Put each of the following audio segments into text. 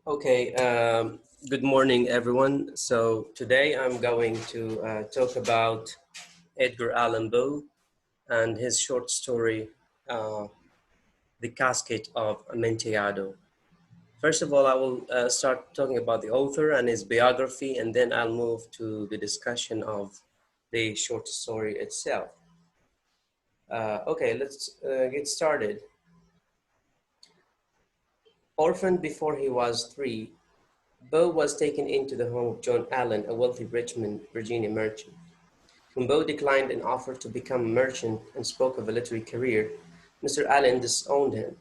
Okay, good morning, everyone. So today I'm going to talk about Edgar Allan Poe and his short story, uh, The Cask of Amontillado. First of all, I will start talking about the author and his biography, and then I'll move to the discussion of the short story itself. Okay, let's get started. Orphaned before he was 3, Poe was taken into the home of John Allen, a wealthy Richmond, Virginia merchant. When Poe declined an offer to become a merchant and spoke of a literary career, Mr. Allen disowned him.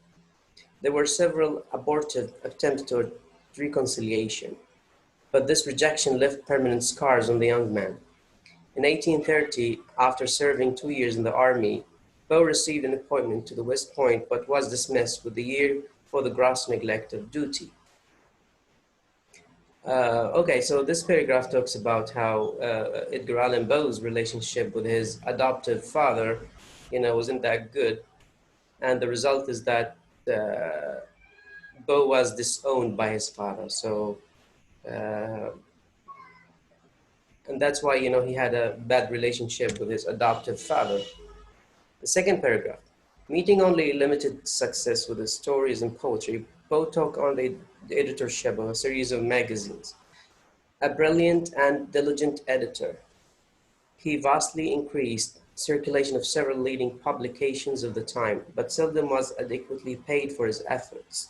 There were several abortive attempts toward reconciliation, but this rejection left permanent scars on the young man. In 1830, after serving 2 years in the army, Poe received an appointment to the West Point but was dismissed with a year for the gross neglect of duty. Okay, so this paragraph talks about how Edgar Allan Poe's relationship with his adoptive father, wasn't that good, and the result is that uh, Poe was disowned by his father. So, uh, and that's why he had a bad relationship with his adoptive father. The second paragraph, meeting only limited success with his stories and poetry, Poe took on the editorship of a series of magazines. A brilliant and diligent editor, he vastly increased circulation of several leading publications of the time, but seldom was adequately paid for his efforts.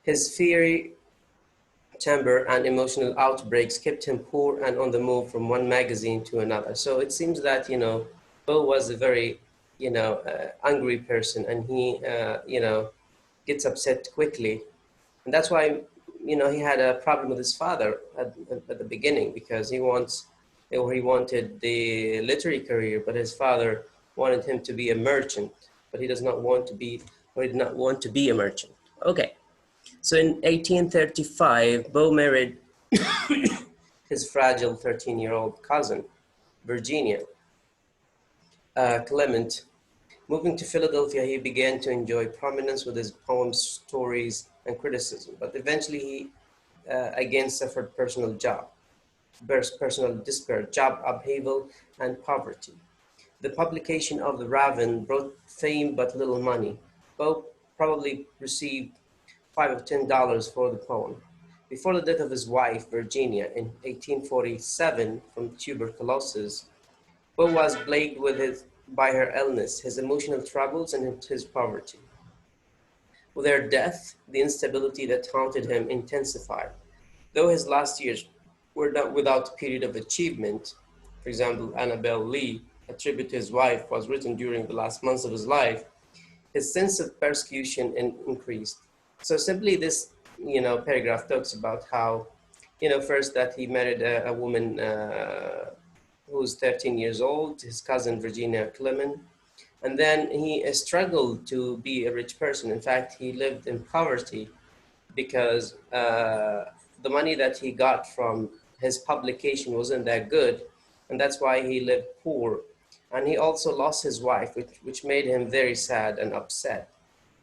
His fiery temper and emotional outbreaks kept him poor and on the move from one magazine to another. So it seems that, Poe was a very, angry person, and he, gets upset quickly. And that's why, he had a problem with his father at the beginning, because he wanted the literary career, but his father wanted him to be a merchant, but he does not want to be, or he did not want to be a merchant. Okay. So in 1835, Poe married his fragile 13-year-old cousin, Virginia Clement. Moving to Philadelphia, he began to enjoy prominence with his poems, stories, and criticism, but eventually he again suffered personal despair, job upheaval, and poverty. The publication of The Raven brought fame but little money. Poe probably received $5 or $10 for the poem. Before the death of his wife, Virginia, in 1847 from tuberculosis, Poe was plagued by her illness, his emotional troubles, and his poverty. With her death, the instability that haunted him intensified. Though his last years were not without a period of achievement, for example, Annabel Lee, a tribute to his wife, was written during the last months of his life, his sense of persecution increased. So simply this, paragraph talks about how, first that he married a woman who's 13 years old, his cousin Virginia Clement, and then he struggled to be a rich person. In fact, he lived in poverty because the money that he got from his publication wasn't that good, and that's why he lived poor. And he also lost his wife, which made him very sad and upset.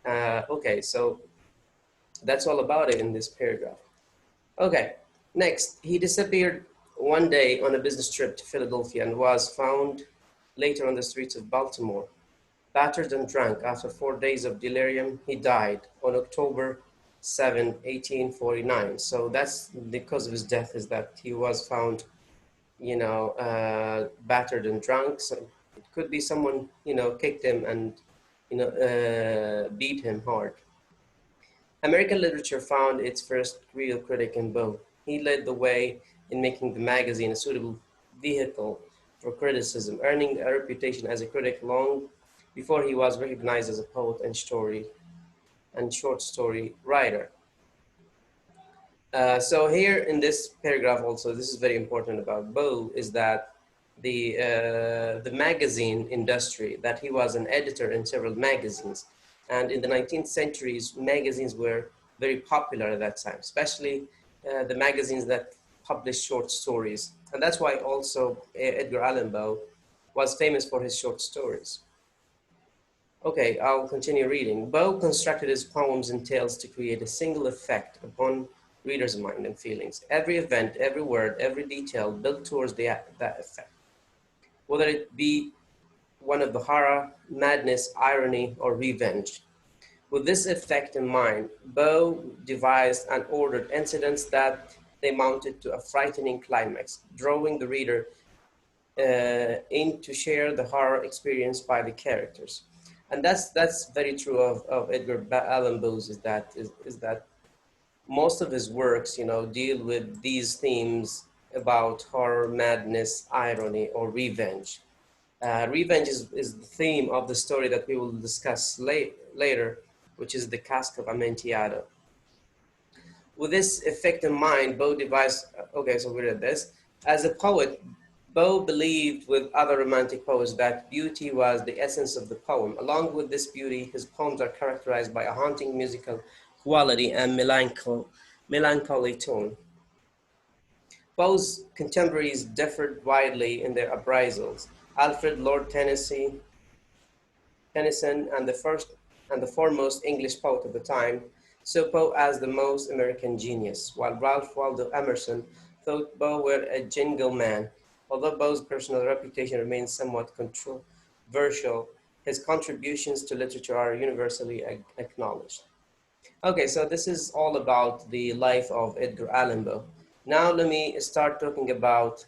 Okay, so that's all about it in this paragraph. Okay, next, he disappeared one day on a business trip to Philadelphia and was found later on the streets of Baltimore. Battered and drunk, after 4 days of delirium, he died on October 7, 1849. So that's the cause of his death, is that he was found, battered and drunk. So it could be someone, kicked him and, beat him hard. American literature found its first real critic in Poe. He led the way in making the magazine a suitable vehicle for criticism, earning a reputation as a critic long before he was recognized as a poet and short story writer. So here in this paragraph also, this is very important about Poe, is that the magazine industry, that he was an editor in several magazines. And in the 19th centuries, magazines were very popular at that time, especially the magazines that published short stories. And that's why also Edgar Allan Poe was famous for his short stories. Okay, I'll continue reading. Poe constructed his poems and tales to create a single effect upon readers' mind and feelings. Every event, every word, every detail built towards that effect, whether it be one of the horror, madness, irony, or revenge. With this effect in mind, Poe devised and ordered incidents that they mounted to a frightening climax, drawing the reader in to share the horror experienced by the characters. And that's very true of Edgar Allan Poe's is that most of his works, deal with these themes about horror, madness, irony, or revenge. Revenge is the theme of the story that we will discuss later, which is the Cask of Amontillado. With this effect in mind, Poe devised, okay, so we read this. As a poet, Poe believed with other romantic poets that beauty was the essence of the poem. Along with this beauty, his poems are characterized by a haunting musical quality and melancholy tone. Poe's contemporaries differed widely in their appraisals. Alfred Lord Tennyson, and the foremost English poet of the time, saw Poe as the most American genius, while Ralph Waldo Emerson thought Poe were a jingle man. Although Poe's personal reputation remains somewhat controversial, his contributions to literature are universally acknowledged. Okay, so this is all about the life of Edgar Allan Poe. Now let me start talking about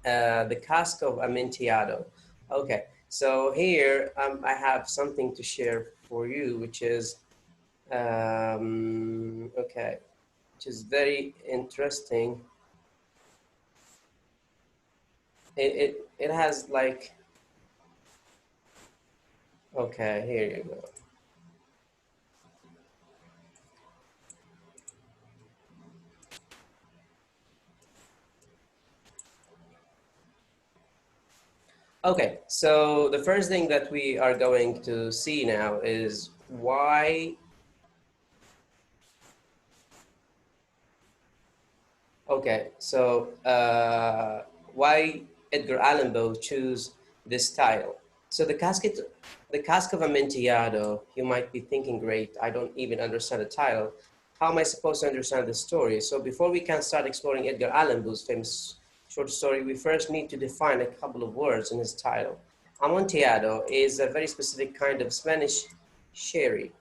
the Cask of Amontillado. Okay, so here I have something to share for you, which is okay, which is very interesting. It has like, okay, here you go. Okay, so the first thing that we are going to see now is why. Okay, so why Edgar Allan Poe choose this style? So the Cask of Amontillado. You might be thinking, great, I don't even understand the title. How am I supposed to understand the story? So before we can start exploring Edgar Allan Poe's famous short story, we first need to define a couple of words in his title. Amontillado is a very specific kind of Spanish sherry.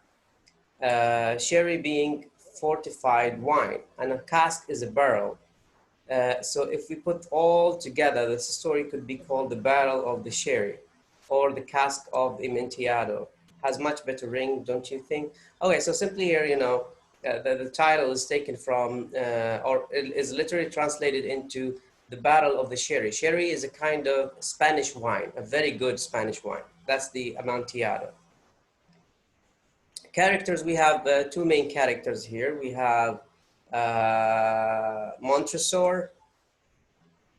Sherry being fortified wine, and a cask is a barrel. So if we put all together, the story could be called The Battle of the Sherry or The Cask of Amontillado. Has much better ring, don't you think? Okay, so simply here, the title is taken from, or is literally translated into The Battle of the Sherry. Sherry is a kind of Spanish wine, a very good Spanish wine. That's the Amontillado. Characters, we have two main characters here. We have Montresor,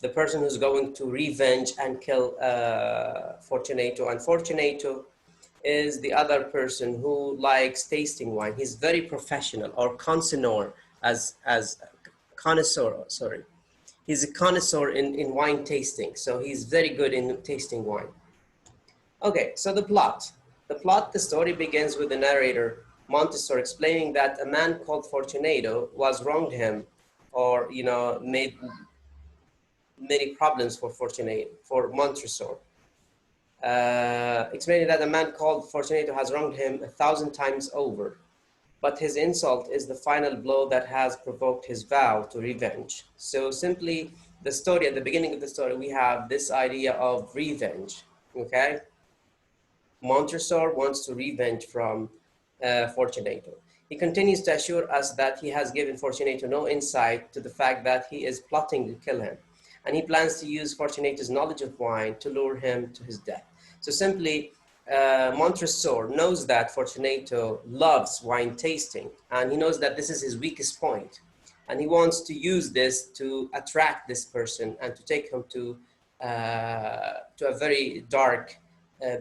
the person who's going to revenge and kill Fortunato. And Fortunato is the other person who likes tasting wine. He's very professional, or connoisseur, as connoisseur. Sorry, he's a connoisseur in wine tasting. So he's very good in tasting wine. Okay, so the plot. The story begins with the narrator, Montesor, explaining that a man called Fortunato was wronged him, or made many problems for Montresor. Explaining that a man called Fortunato has wronged him 1,000 times over, but his insult is the final blow that has provoked his vow to revenge. So simply, the story, at the beginning of the story, we have this idea of revenge, okay? Montresor wants to revenge from Fortunato. He continues to assure us that he has given Fortunato no insight to the fact that he is plotting to kill him, and he plans to use Fortunato's knowledge of wine to lure him to his death. So simply, Montresor knows that Fortunato loves wine tasting, and he knows that this is his weakest point, and he wants to use this to attract this person and to take him to a very dark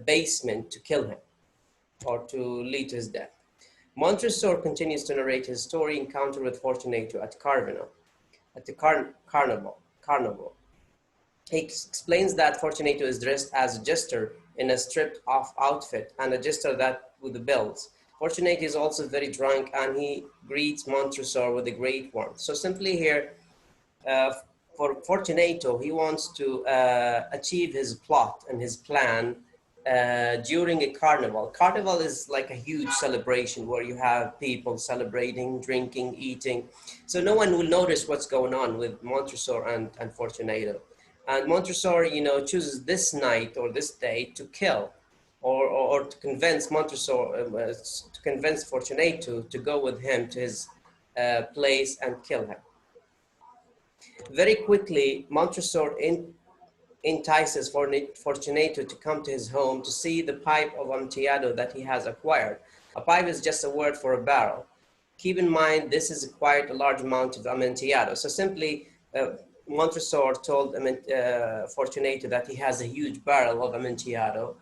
basement to kill him or to lead to his death. Montresor continues to narrate his story encounter with Fortunato at the carnival. He explains that Fortunato is dressed as a jester in a stripped-off outfit and adjusted that with the bells. Fortunato is also very drunk and he greets Montresor with a great warmth. So simply here, uh, for Fortunato, he wants to achieve his plot and his plan during a carnival. Carnival is like a huge celebration where you have people celebrating, drinking, eating. So no one will notice what's going on with Montresor and Fortunato. And Montresor, chooses this night or this day to kill or to convince Montresor, to convince Fortunato to go with him to his place and kill him. Very quickly, Montresor entices Fortunato to come to his home to see the pipe of Amontillado that he has acquired. A pipe is just a word for a barrel. Keep in mind, this is quite a large amount of Amontillado. So simply, Montresor told Fortunato that he has a huge barrel of Amontillado,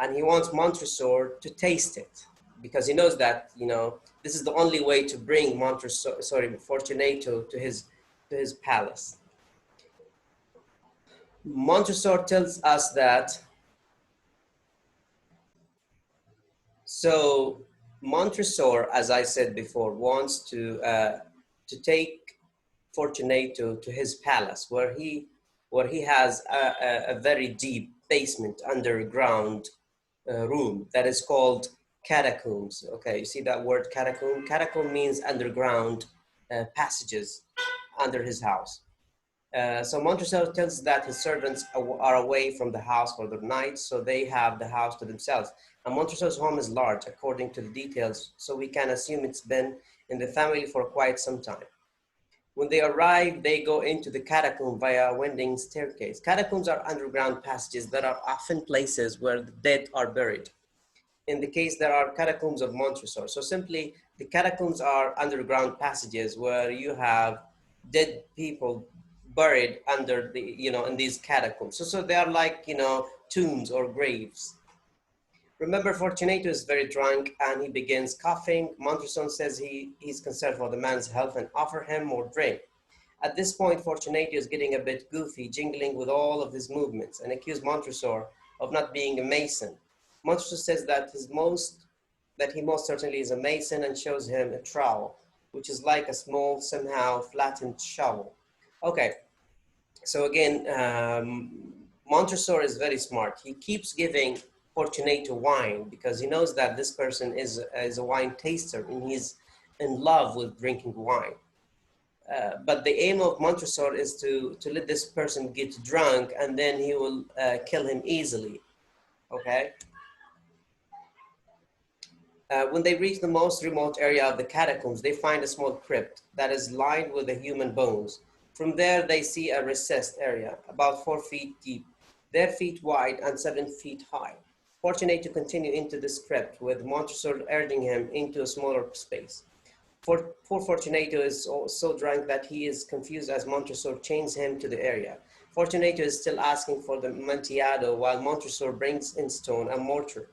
and he wants Montresor to taste it because he knows that this is the only way to bring Fortunato to his palace. Montresor tells us that so Montresor, as I said before, wants to take Fortunato to his palace, where he has a very deep basement underground room that is called catacombs. Okay, you see that word catacomb? Catacomb means underground passages under his house. So Montresor tells that his servants are away from the house for the night, so they have the house to themselves. And Montresor's home is large, according to the details, so we can assume it's been in the family for quite some time. When they arrive, they go into the catacomb via a winding staircase. Catacombs are underground passages that are often places where the dead are buried. In the case, there are catacombs of Montresor. So simply, the catacombs are underground passages where you have dead people buried under in these catacombs. So they are like, tombs or graves. Remember, Fortunato is very drunk and he begins coughing. Montresor says he's concerned for the man's health and offer him more drink. At this point, Fortunato is getting a bit goofy, jingling with all of his movements, and accuses Montresor of not being a mason. Montresor says that he most certainly is a mason and shows him a trowel, which is like a small, somehow flattened shovel. Okay, so again, Montresor is very smart. He keeps giving Fortunato wine because he knows that this person is a wine taster and he's in love with drinking wine. But the aim of Montresor is to let this person get drunk and then he will kill him easily, okay? When they reach the most remote area of the catacombs, they find a small crypt that is lined with the human bones. From there, they see a recessed area, about 4 feet deep, their feet wide and 7 feet high. Fortunato continue into this crypt, with Montresor urging him into a smaller space. Poor Fortunato is so drunk that he is confused as Montresor chains him to the area. Fortunato is still asking for the Amontillado while Montresor brings in stone and mortar.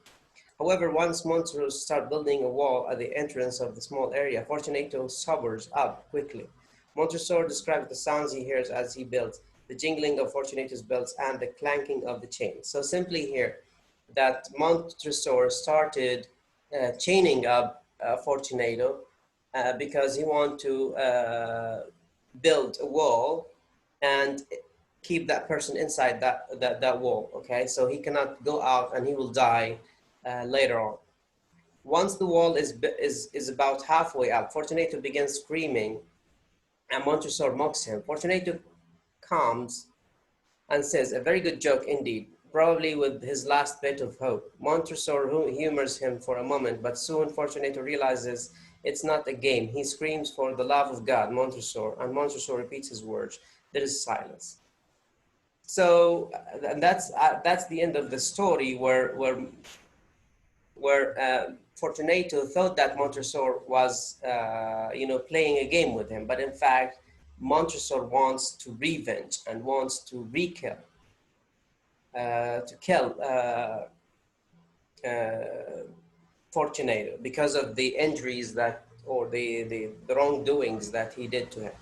However, once Montresor starts building a wall at the entrance of the small area, Fortunato sobers up quickly. Montresor describes the sounds he hears as he builds, the jingling of Fortunato's belts and the clanking of the chains. So simply here, that Montresor started chaining up Fortunato because he wanted to build a wall and keep that person inside that wall, okay? So he cannot go out and he will die later on. Once the wall is about halfway up, Fortunato begins screaming and Montresor mocks him. Fortunato comes and says, "A very good joke indeed," probably with his last bit of hope. Montresor humors him for a moment, but soon Fortunato realizes it's not a game. He screams for the love of God, Montresor, and Montresor repeats his words. There is silence. So and that's the end of the story where Fortunato thought that Montresor was, playing a game with him, but in fact, Montresor wants to revenge and wants to kill Fortunato because of the injuries or the wrongdoings that he did to him.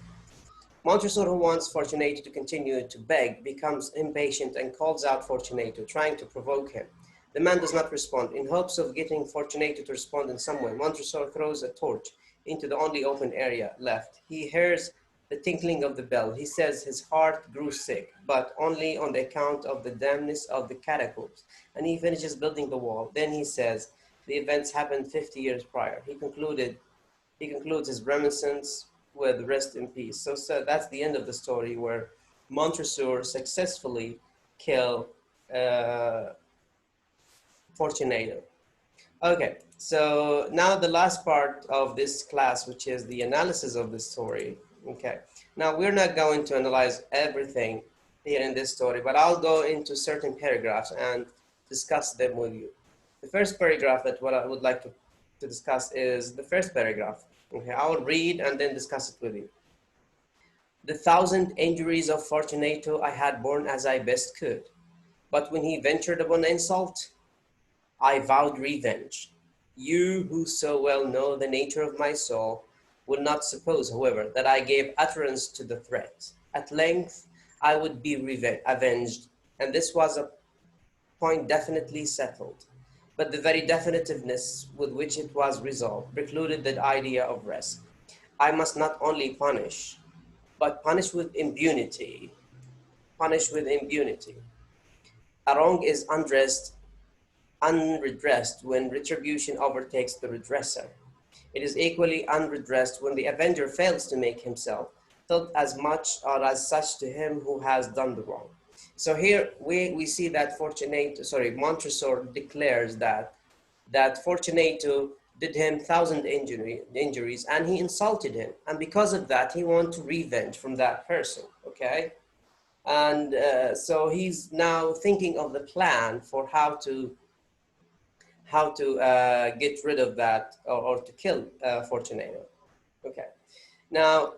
Montresor, who wants Fortunato to continue to beg, becomes impatient and calls out Fortunato, trying to provoke him. The man does not respond. In hopes of getting Fortunato to respond in some way, Montresor throws a torch into the only open area left. He hears the tinkling of the bell. He says his heart grew sick, but only on the account of the dampness of the catacombs. And he finishes building the wall. Then he says the events happened 50 years prior. He concludes his reminiscence with rest in peace. So that's the end of the story where Montresor successfully killed Fortunato. Okay, so now the last part of this class, which is the analysis of the story. Okay, now we're not going to analyze everything here in this story, but I'll go into certain paragraphs and discuss them with you. The first paragraph that what I would like to discuss is the first paragraph. Okay, I will read and then discuss it with you. The 1,000 injuries of Fortunato I had borne as I best could, but when he ventured upon insult, I vowed revenge. You who so well know the nature of my soul will not suppose, however, that I gave utterance to the threat. At length, I would be avenged, and this was a point definitely settled. But the very definitiveness with which it was resolved precluded the idea of rest. I must not only punish, but punish with impunity. Punish with impunity. A wrong is unredressed when retribution overtakes the redresser. It is equally unredressed when the avenger fails to make himself felt as much or as such to him who has done the wrong. So here we see that Montresor declares that Fortunato did him 1,000 injuries and he insulted him. And because of that, he wanted to revenge from that person, okay? And so he's now thinking of the plan for how to get rid of that or to kill Fortunato. Okay. Now,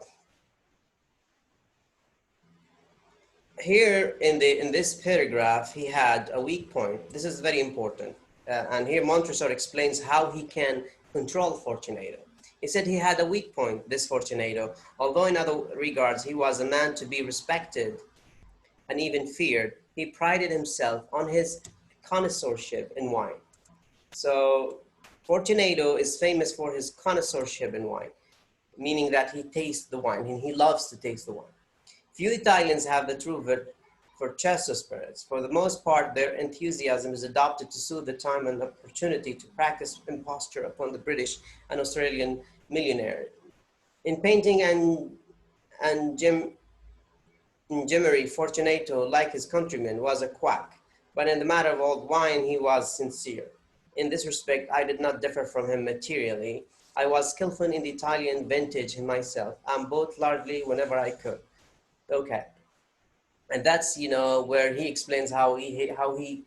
here in this paragraph, he had a weak point. This is very important. And here Montresor explains how he can control Fortunato. He said he had a weak point, this Fortunato, although in other regards he was a man to be respected and even feared. He prided himself on his connoisseurship in wine. So Fortunato is famous for his connoisseurship in wine, meaning that he tastes the wine and he loves to taste the wine. Few Italians have the true virtuoso spirits. For the most part, their enthusiasm is adopted to soothe the time and opportunity to practice imposture upon the British and Australian millionaire. In painting and gimmery, Fortunato, like his countrymen, was a quack, but in the matter of old wine, he was sincere. In this respect, I did not differ from him materially. I was skillful in the Italian vintage myself, and bought largely whenever I could. Okay, and that's where he explains how he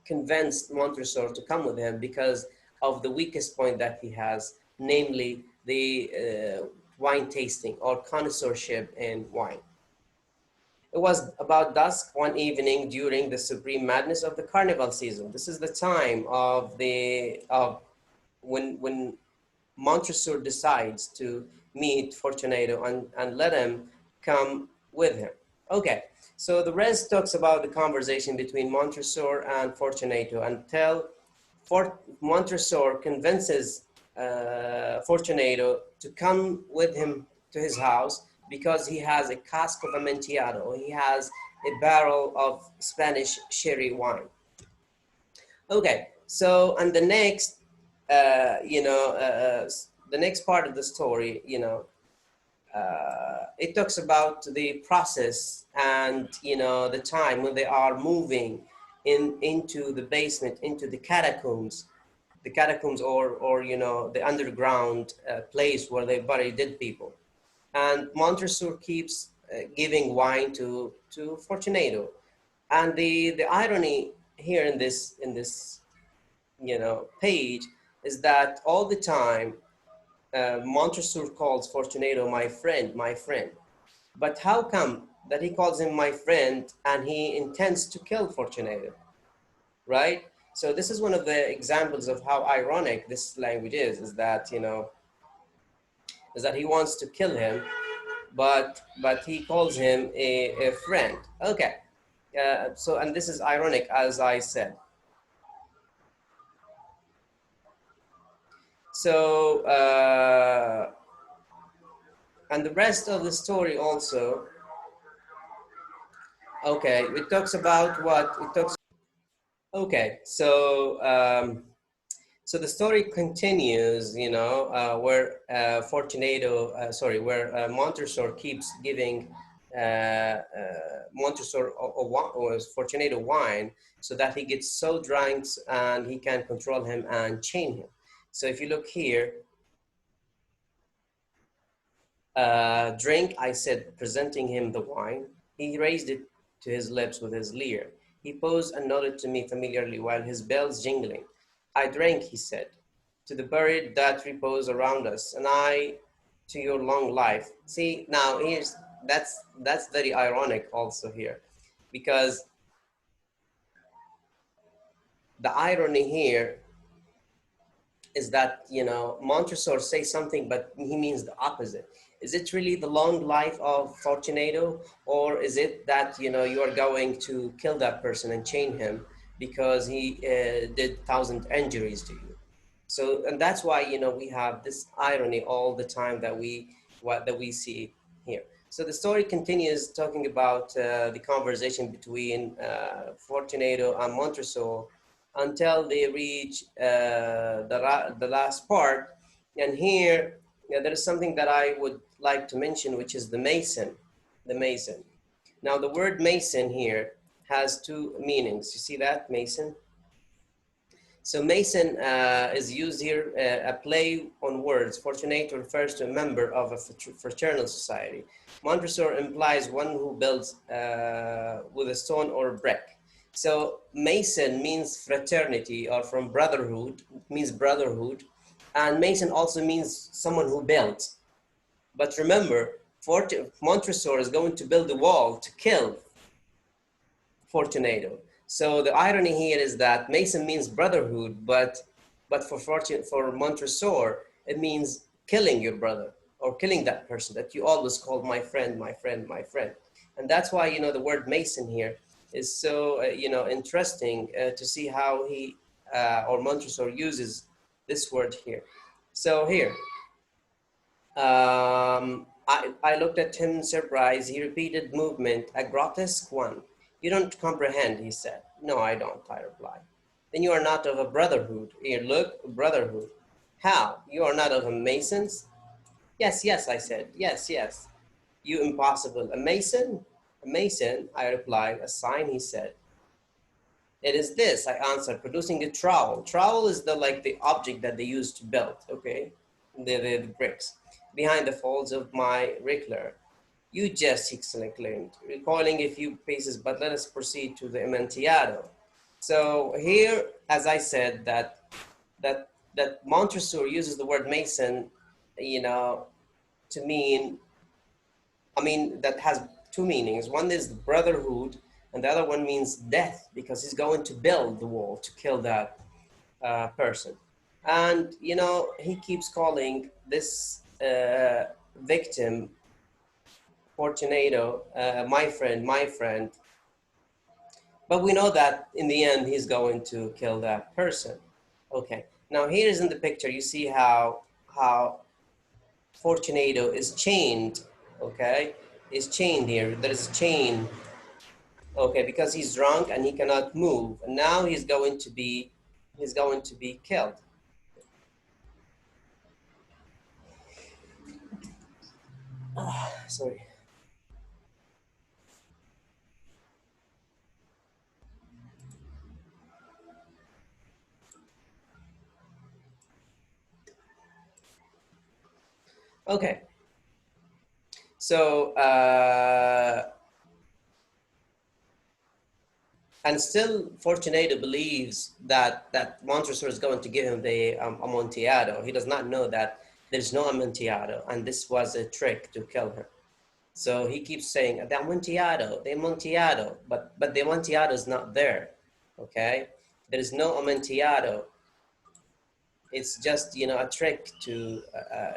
convinced Montresor to come with him because of the weakest point that he has, namely the wine tasting or connoisseurship in wine. It was about dusk one evening during the supreme madness of the carnival season. This is the time of when Montresor decides to meet Fortunato and let him come with him. Okay, so the rest talks about the conversation between Montresor and Fortunato until Montresor convinces Fortunato to come with him to his house because he has a cask of Amontillado. He has a barrel of Spanish sherry wine. Okay, so and the next, the next part of the story, it talks about the process and the time when they are moving into the basement, into the catacombs or the underground place where they bury dead people. And Montresor keeps giving wine to Fortunato, and the irony here in this page is that all the time Montresor calls Fortunato my friend, my friend. But how come that he calls him my friend and he intends to kill Fortunato, right? So this is one of the examples of how ironic this language is that is that he wants to kill him, but he calls him a friend. Okay, so and this is ironic, as I said. So, and the rest of the story also, okay, it talks about what? It talks, okay, so, so the story continues, you know, where where Montresor keeps giving Montresor or Fortunato wine so that he gets so drunk and he can control him and chain him. So if you look here, drink, I said, presenting him the wine. He raised it to his lips with his leer. He paused and nodded to me familiarly while his bells jingling. I drank, he said, to the buried that repose around us, and I to your long life. See, now here's that's very ironic also here, because the irony here is that, you know, Montresor says something, but he means the opposite. Is it really the long life of Fortunato, or is it that, you know, you are going to kill that person and chain him because he did 1,000 injuries to you? So, and that's why, you know, we have this irony all the time that we see here. So the story continues talking about the conversation between Fortunato and Montresor until they reach the last part. And here, there is something that I would like to mention, which is the Mason. The Mason. Now, the word Mason here has two meanings. You see that, Mason? So Mason is used here, a play on words. Fortunato refers to a member of a fraternal society. Montresor implies one who builds with a stone or a brick. So Mason means fraternity, or from brotherhood, means brotherhood. And Mason also means someone who builds. But remember, Montresor is going to build a wall to kill Fortunato. So the irony here is that Mason means brotherhood, but for Montresor, it means killing your brother or killing that person that you always call my friend, my friend, my friend. And that's why, you know, the word Mason here is so, you know, interesting to see how he or Montresor uses this word here. So here, I looked at him in surprise. He repeated movement, a grotesque one. You don't comprehend, he said. No, I don't, I replied. Then you are not of a brotherhood. Here, look, brotherhood. How? You are not of a Masons? Yes, yes, I said. Yes, yes. You impossible. A Mason? A Mason, I replied. A sign, he said. It is this, I answered, producing a trowel. Trowel is the object that they use to build, okay? The bricks. Behind the folds of my Rickler. You jest, he exclaimed, recoiling a few paces, but let us proceed to the Amontillado. So here, as I said, that Montresor uses the word Mason, you know, to mean, I mean, that has two meanings. One is brotherhood, and the other one means death, because he's going to build the wall to kill that person. And, you know, he keeps calling this victim, Fortunato, my friend, my friend. But we know that in the end, he's going to kill that person. Okay, now here is in the picture, you see how Fortunato is chained, okay? Is chained here, there is a chain, okay, because he's drunk and he cannot move. And now he's going to be killed. Sorry. Okay, so, and still Fortunato believes that Montresor is going to give him the Amontillado. He does not know that there's no Amontillado, and this was a trick to kill him. So he keeps saying, the Amontillado, but the Amontillado is not there, okay? There is no Amontillado. It's just, you know, a trick to,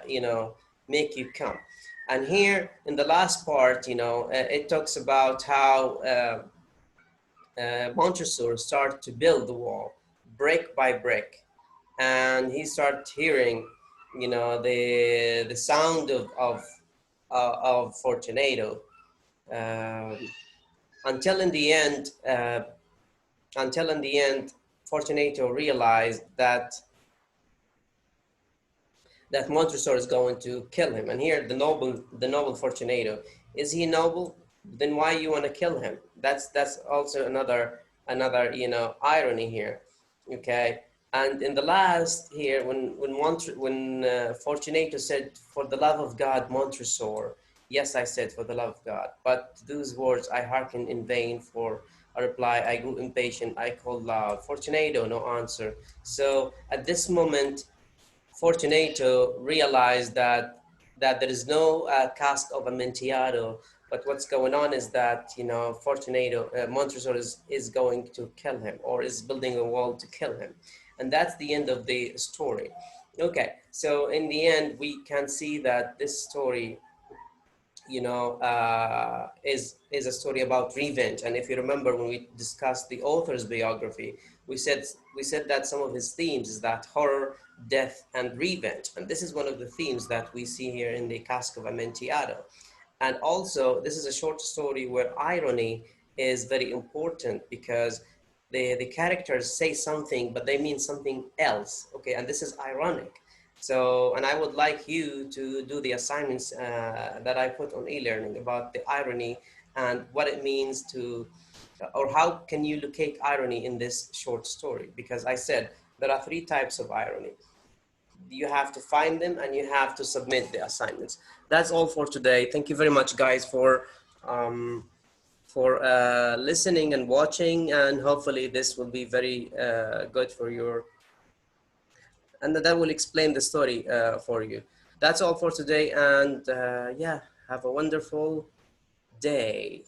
you know, make you come. And here in the last part, you know, it talks about how Montresor started to build the wall brick by brick. and he started hearing, the sound of Fortunato, um, until in the end, Fortunato realized that Montresor is going to kill him. And here, the noble Fortunato, is he noble? Then why you want to kill him? That's also another irony here. Okay. And in the last here, when Fortunato said, "For the love of God, Montresor," yes, I said, "For the love of God." But to those words I hearkened in vain for a reply. I grew impatient. I called loud, "Fortunato!" No answer. So at this moment, Fortunato realized that there is no cask of Amontillado, but what's going on is that Fortunato Montresor is going to kill him, or is building a wall to kill him, and that's the end of the story. Okay, so in the end, we can see that this story is a story about revenge. And if you remember, when we discussed the author's biography, we said that some of his themes is that horror, death, and revenge. And this is one of the themes that we see here in the Cask of Amontillado. And also, this is a short story where irony is very important, because the characters say something, but they mean something else. Okay, and this is ironic. So, and I would like you to do the assignments that I put on e-learning about the irony and what it means to, or how can you locate irony in this short story? Because I said there are three types of irony. You have to find them and you have to submit the assignments. That's all for today. Thank you very much, guys, um, for listening and watching, and hopefully this will be very good for your, and that will explain the story for you. That's all for today, and yeah, have a wonderful day.